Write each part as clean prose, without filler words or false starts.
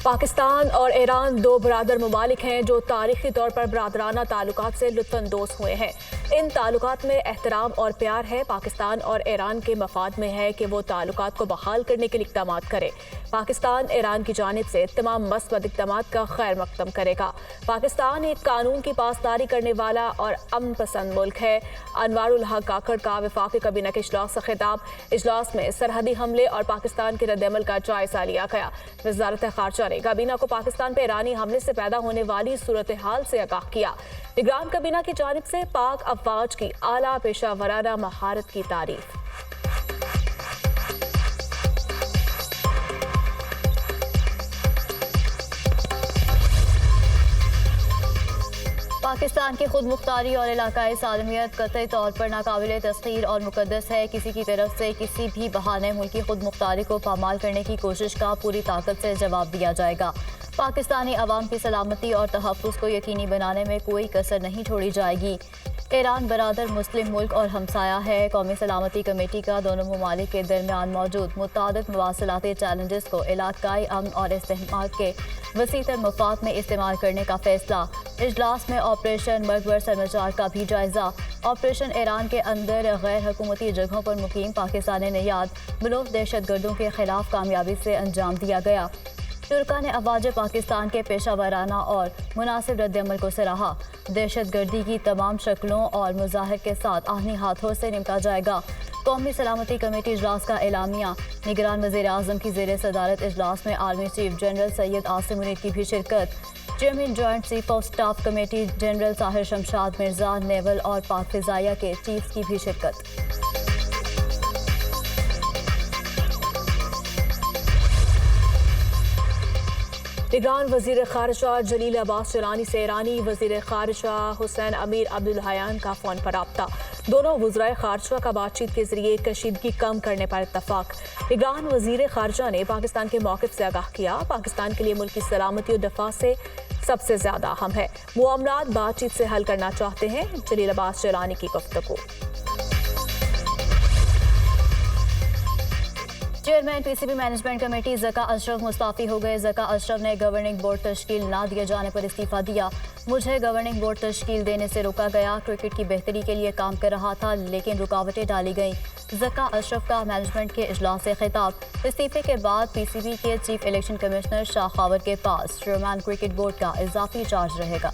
पाकिस्तान और ईरान दो बरादर ममालिक हैं जो तारीखी तौर पर बरादराना ताल्लुकात से लुत्फ़अंदोज़ हुए हैं। इन ताल्लुकात में एहतराम और प्यार है। पाकिस्तान और ईरान के मफाद में है कि वो ताल्लुकात को बहाल करने के लिए इक़दाम करे। पाकिस्तान ईरान की जानिब से तमाम मस्बत इक़दामात का खैर मकदम करेगा। पाकिस्तान एक कानून की पासदारी करने वाला और अमन पसंद मुल्क है। अनवारुल हक काकड़ का वफाकी काबीना के इजलास से खिताब। इजलास में सरहदी हमले और पाकिस्तान के रद्द-ए-अमल का जायजा लिया गया। वज़ारत ख़ारजा ने काबीना को पाकिस्तान पर ईरानी हमले से पैदा होने वाली सूरत हाल से आगाह किया। निगरान काबीना की जानिब से पाक अफवाज की आला पेशा वराना महारत की तारीफ। पाकिस्तान की खुद मुख्तारी और इलाकाई सालमियत कतई तौर पर नाकाबिले तस्खीर और मुकद्दस है। किसी की तरफ से किसी भी बहाने मुल्की खुद मुख्तारी को पामाल करने की कोशिश का पूरी ताकत से जवाब दिया जाएगा। पाकिस्तानी अवाम की सलामती और तहफ़्फ़ुज़ को यकीनी बनाने में कोई कसर नहीं छोड़ी जाएगी। ईरान बरादर मुस्लिम मुल्क और हमसाया है। कौमी सलामती कमेटी का दोनों ममालिक के दरमियान मौजूद मुतादिद मवासलाती चैलेंजेस को इलाकाई अमन और इस्तेमाल के वसीतर मफाद में इस्तेमाल करने का फैसला। इजलास में ऑपरेशन मकबर सरमचार का भी जायजा। ऑपरेशन ईरान के अंदर गैर हुकूमती जगहों पर मुकीम पाकिस्तानी नियाद बलोच दहशत गर्दों के खिलाफ कामयाबी से अंजाम दिया गया। तुर्का ने अफवाज पाकिस्तान के पेशा वराना और मुनासिब रद्द-ए-अमल को सराहा। दहशत गर्दी की तमाम शक्लों और मुजाहिर के साथ आहनी हाथों से निपटा जाएगा। कौमी सलामती कमेटी इजलास का एलामिया। निगरान वज़ीर आज़म की ज़ेर सदारत इजलास में army chief general Syed Asim Munir की भी शिरकत। Chairman joint chief of staff committee general Tahir Shamshad Mirza, naval और पाक फ़िज़ाइया के चीफ की भी शिरकत। निगरान वज़ीर ख़ारिजा जलील अब्बास जिलानी से ईरानी वज़ीर ख़ारिजा हुसैन अमीर अब्दुल्लाहियान का फ़ोन पर राब्ता। दोनों वज़राए ख़ारिजा का बातचीत के जरिए कशीदगी कम करने पर इत्तफ़ाक़। निगरान वज़ीर ख़ारिजा ने पाकिस्तान के मौक़िफ़ से आगाह किया। पाकिस्तान के लिए मुल्क की सलामती और दफ़ा से सबसे ज़्यादा अहम है। मामलात बातचीत से हल करना चाहते हैं। जलील अब्बास जिलानी की गुफ्तगू। Chairman PCB management committee Zaka Ashraf Mustafi हो गए। ज़का अशरफ ने गवर्निंग बोर्ड तश्कील ना दिए जाने पर इस्तीफ़ा दिया। मुझे गवर्निंग बोर्ड तश्कील देने से रोका गया। क्रिकेट की बेहतरी के लिए काम कर रहा था लेकिन रुकावटें डाली गईं। ज़का अशरफ का मैनेजमेंट के इजलास से खिताब। इस्तीफे के बाद पीसीबी के chief election commissioner Shah Khawar के पास चेयरमैन क्रिकेट बोर्ड का इजाफी चार्ज रहेगा।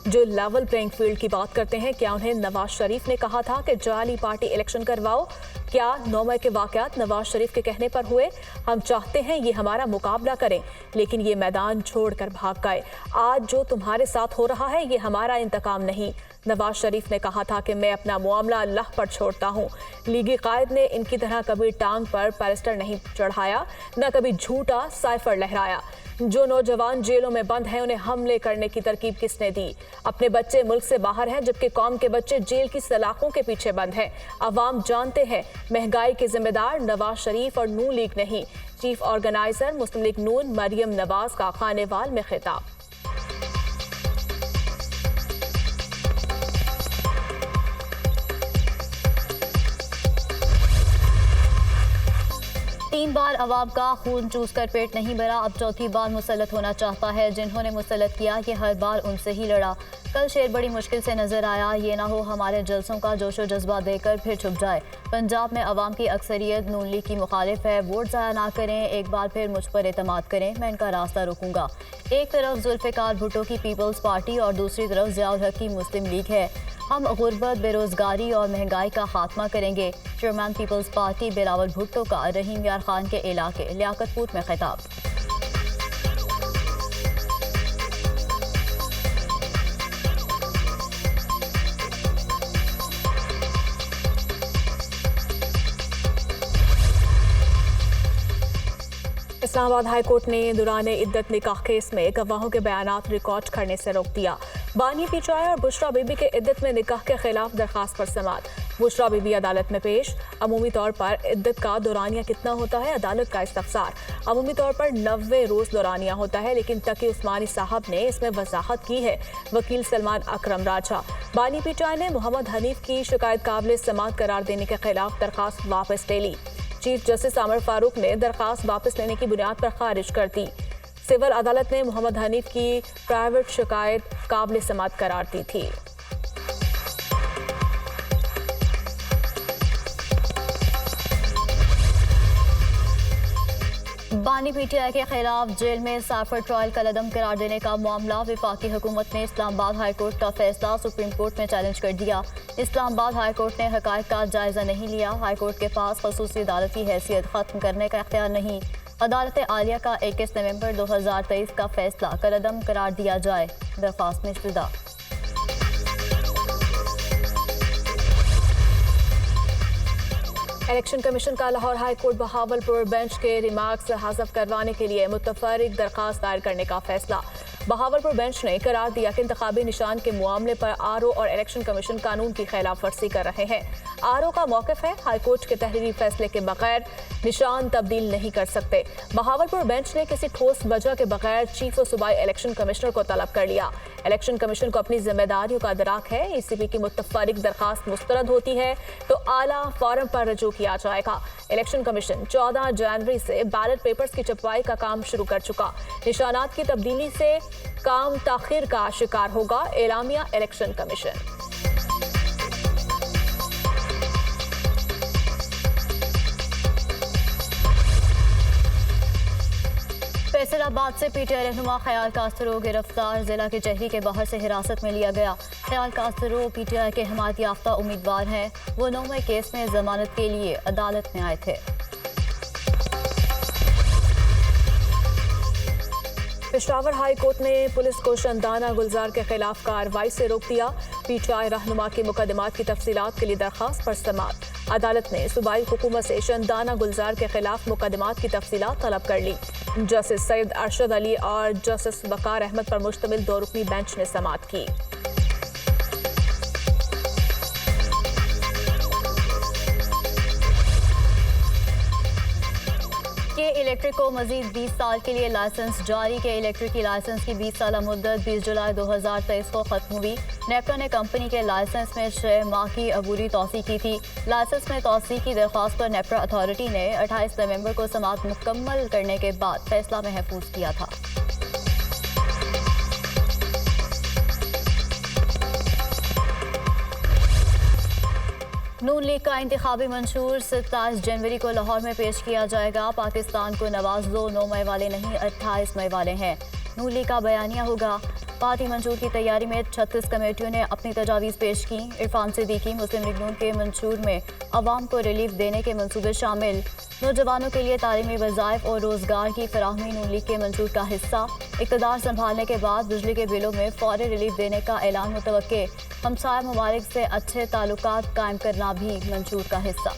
जो लेवल प्लेइंग फील्ड की बात करते हैं, क्या उन्हें नवाज शरीफ ने कहा था कि जाली पार्टी इलेक्शन करवाओ? क्या 9 मई के वाक़यात नवाज शरीफ के कहने पर हुए? हम चाहते हैं ये हमारा मुकाबला करें लेकिन ये मैदान छोड़कर भाग गए। आज जो तुम्हारे साथ हो रहा है ये हमारा इंतकाम नहीं। नवाज शरीफ ने कहा था कि मैं अपना मामला अल्लाह पर छोड़ता हूँ। लीगी कायद ने इनकी तरह कभी टांग पर पैलेस्टर नहीं चढ़ाया, न कभी झूठा साइफर लहराया। जो नौजवान जेलों में बंद हैं उन्हें हमले करने की तरकीब किसने दी? अपने बच्चे मुल्क से बाहर हैं जबकि कौम के बच्चे जेल की सलाखों के पीछे बंद हैं। अवाम जानते हैं महंगाई के जिम्मेदार नवाज शरीफ और नून लीग नहीं। चीफ ऑर्गेनाइजर मुस्लिम लीग नून मरियम नवाज का खानेवाल में खिताब। तीन बार अवाम का खून चूस कर पेट नहीं भरा, अब चौथी बार मुसल्लत होना चाहता है। जिन्होंने मुसल्लत किया ये हर बार उनसे ही लड़ा। कल शेर बड़ी मुश्किल से नजर आया। ये ना हो हमारे जलसों का जोशो जज्बा देकर फिर छुप जाए। पंजाब में अवाम की अक्सरियत नून लीग की मुखालिफ है। वोट ज़ाया ना करें, एक बार फिर मुझ पर एतमाद करें, मैं इनका रास्ता रोकूंगा। एक तरफ जुल्फ़िकार भुट्टो की पीपल्स पार्टी और दूसरी तरफ ज़ियाउल हक की मुस्लिम लीग है। हम गुर्बत, बेरोजगारी और महंगाई का खात्मा करेंगे। Chairman people's party Bilawal Bhutto का रहीम यार खान के इलाके लियाकतपुर में खिताब। इस्लामाबाद हाई कोर्ट ने दौरान इद्दत निकाह केस में गवाहों के बयानात रिकॉर्ड करने से रोक दिया। बानी पिचाई और बुशरा बीबी के इद्दत में निकाह के खिलाफ दरखास्त पर समाअत। बुशरा बीबी अदालत में पेश। अमूमी तौर पर इद्दत का दौरानिया कितना होता है, अदालत का इस्तफसार। अमूमी तौर पर 90 रोज दौरानिया होता है, लेकिन तकी उस्मानी साहब ने इसमें वजाहत की है। वकील सलमान अकरम राजा। बानी पीटीआई ने मोहम्मद हनीफ की शिकायत काबिल समाअत करार देने के खिलाफ दरखास्त वापस ले ली। चीफ जस्टिस आमिर फारूक ने दरखास्त वापस लेने की बुनियाद पर खारिज कर दी। सिविल अदालत ने मोहम्मद हनीफ की प्राइवेट शिकायत काबिल समाअत करार दी थी। बानी पीटीआई के खिलाफ जेल में साफर ट्रायल का लदम करार देने का मामला। वफाकी हुकूमत ने इस्लामाबाद हाई कोर्ट का फैसला सुप्रीम कोर्ट में चैलेंज कर दिया। इस्लामाबाद हाई कोर्ट ने हकायक का जायजा नहीं लिया। हाई कोर्ट के पास खसूसी अदालत की हैसियत खत्म करने का इख्तियार नहीं। अदालत आलिया का 21 नवंबर 2023 का फैसला कलअदम करार दिया जाए। दरख्वास्त में इस्तदा। इलेक्शन कमीशन का Lahore high court Bahawalpur bench के रिमार्क्स हज़फ करवाने के लिए मुतफर्रिक दरखास्त दायर करने का फैसला। बहावलपुर बेंच ने करार दिया कि इंतखाबी निशान के मामले पर आरओ और इलेक्शन कमीशन कानून की खिलाफ वर्जी कर रहे हैं। आरओ का मौक़िफ़ है हाई कोर्ट के तहरीरी फैसले के बगैर निशान तब्दील नहीं कर सकते। बहावलपुर बेंच ने किसी ठोस वजह के बगैर चीफ और सूबाई इलेक्शन कमिश्नर को तलब कर लिया। इलेक्शन कमीशन को अपनी जिम्मेदारियों का अदराक है। ईसीबी की मुतफर्रिक दरखास्त मुस्तरद होती है तो आला फॉरम पर रजू किया जाएगा। इलेक्शन कमीशन 14 जनवरी से बैलेट पेपर्स की छपवाई का काम शुरू कर चुका। निशानात की तब्दीली से काम ताखीर का शिकार होगा। एलामिया इलेक्शन कमीशन। फैसलाबाद से पीटीआई रहनुमा ख्याल कास्तरो गिरफ्तार। जिला के जहरी के बाहर से हिरासत में लिया गया। ख्याल कास्तरो पीटीआई के हिमायत याफ्ता उम्मीदवार हैं। वो 9वें केस में जमानत के लिए अदालत में आए थे। पेशावर हाई कोर्ट ने पुलिस को शंदाना गुलजार के खिलाफ कार्रवाई से रोक दिया। पीटीआई रहनुमा के मुकदमात की तफसीलात के लिए दरखास्त पर समाअत। अदालत ने सूबाई हुकूमत से शंदाना गुलजार के खिलाफ मुकदमात की तफसीलात तलब कर ली। जस्टिस सैयद अरशद अली और जस्टिस वकार अहमद पर मुश्तमिल 2 रुकनी बेंच ने समाअत की। इलेक्ट्रिक को मजीद 20 साल के लिए लाइसेंस जारी। के इलेक्ट्रिक की लाइसेंस की 20 साल मुद्दत 20 जुलाई 2023 को खत्म हुई। नेपरा ने कंपनी के लाइसेंस में 6 माह की अबूरी तौसीक की थी। लाइसेंस में तौसीक की दरख्वास्त पर नेपरा अथॉरिटी ने 28 नवंबर को समाअत मुकम्मल करने के बाद फैसला महफूज किया था। नून लीग का इंतखाबी मंशूर 27 जनवरी को लाहौर में पेश किया जाएगा। पाकिस्तान को नवाज दो, 9 मई वाले नहीं 28 मई वाले हैं। नून लीग का बयानिया होगा। पार्टी मंशूर की तैयारी में 36 कमेटियों ने अपनी तजावीज़ पेश की। इरफान सिद्दीकी मुस्लिम लीग नून के मंशूर में अवाम को रिलीफ देने के मंसूबे शामिल। नौजवानों के लिए तालीमी वज़ाइफ और रोज़गार की फराहमी नून लीग के मंशूर का हिस्सा। इक़्तिदार संभालने के बाद बिजली के बिलों में फौरी रिलीफ देने का ऐलान मुतवक्के। हमसाया ममालिक से अच्छे ताल्लुकात कायम करना भी मंशूर का हिस्सा।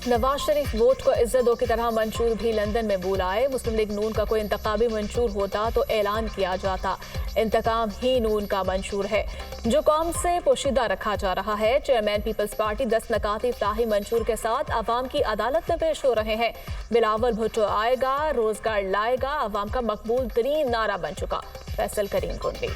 नवाज शरीफ वोट को इज्जत दो की तरह मंशूर भी लंदन में बुलाए। मुस्लिम लीग नून का कोई इंतखाबी मंशूर होता तो ऐलान किया जाता। इंतकाम ही नून का मंशूर है जो कौम से पोशीदा रखा जा रहा है। चेयरमैन पीपल्स पार्टी 10 नकाती फलाही मंशूर के साथ अवाम की अदालत में पेश हो रहे हैं। बिलावल भुट्टो आएगा, रोजगार लाएगा, अवाम का मकबूल तरीन नारा बन चुका। फैसल करीम कुंडली।